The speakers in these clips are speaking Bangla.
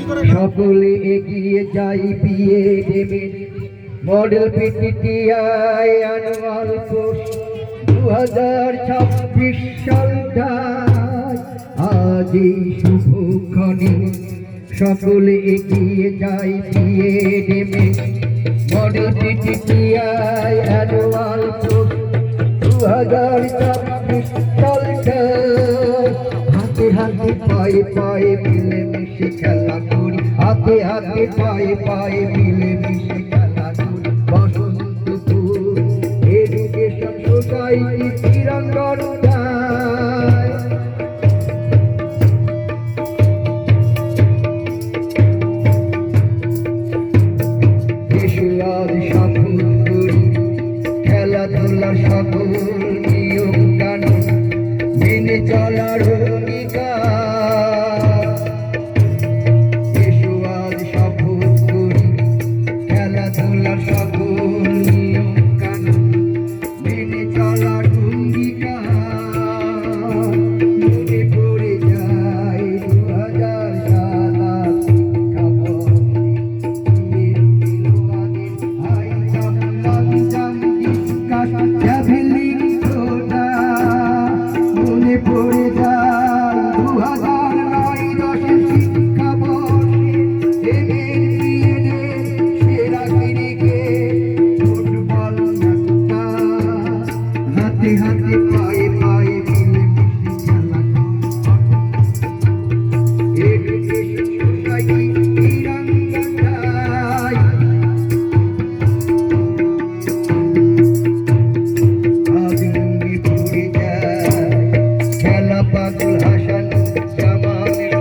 সকলে এগিয়ে যাই বিয়ে দেবে মডেল পিটিটিআই অ্যানুয়াল কোর্স 2026 সালটায় আজ এই শুভক্ষণে সকলে এগিয়ে যাই বিয়ে দেবে মডেল পিটিটিআই অ্যানুয়াল কোর্স 2026 সালটায় হাতে হাতে পায়ে পায়ে মিলে মিশে খেলা করি হাতে হাতে পায়ে পায়ে মিলে মিশে খেলা করি বসন্তপুর এডুকেশন সোসাইটি ক্রীড়াঙ্গনটায় শিশুরাজ সফল করি খেলাধুলা সকল নিয়ম কানুন মেনে চলার অঙ্গীকার শিশুরাজ সফল করি খেলাধুলা সকল নিয়ম কানুন মেনে চলার অঙ্গীকার মনে পড়ে যায় 2007 মনে পড়ে যায় 2009-10 শিক্ষাবর্ষে সেরা ক্রিকেট ফুটবল হাতে হাতে পায়ে পায়ে মিলে মিশে খেলা এডুকেশন সোসাইটি ক্রীড়াঙ্গনটায় পাগল হাসান জামান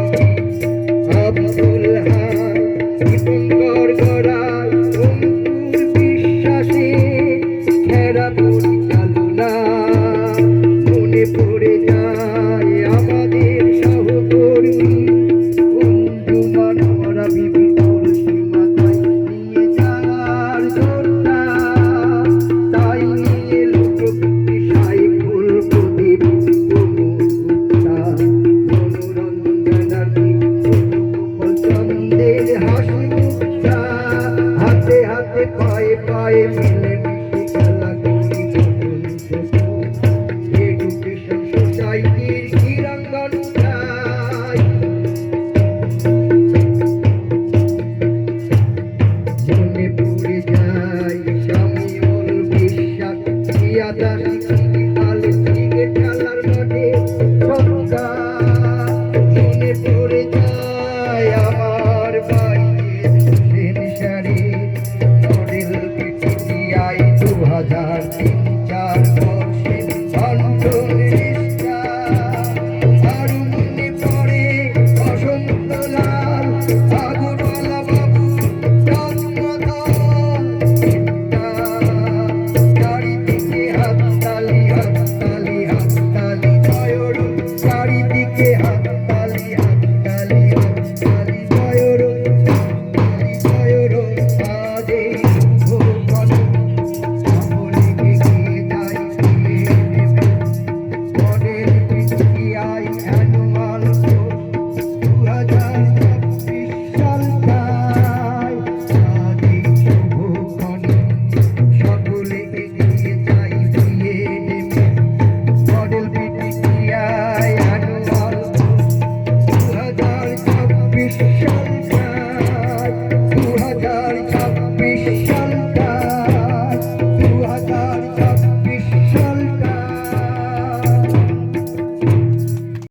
আব্দুল হাই দীপঙ্কর গড়াই অঙ্কুর বিশ্বাসে খেলা পরিচালনা মনে পড়ে যায় আমাদের সহকর্মী অঞ্জুমান ওরা বিবি তুলসী মাথায় নিয়ে যাওয়ার জোরটা তাই নিয়ে লোকভক্তি সাইকুল প্রদীপ হাতে হাতে পায়ে পায়ে মিলে মিশে খেলা করি এডুকেশন সোসাইটির ক্রীড়াঙ্গনটায় মনে পড়ে যায় শামিউল বিশ্বাস ইয়াদাসী খেলার মাঠে মনে পড়ে যায় আমার ভাইয়ের হোসেন শাড়ি মডেল পিটিটিআই 2003-4 বর্ষে আরো মনে পড়ে বসন্তলাল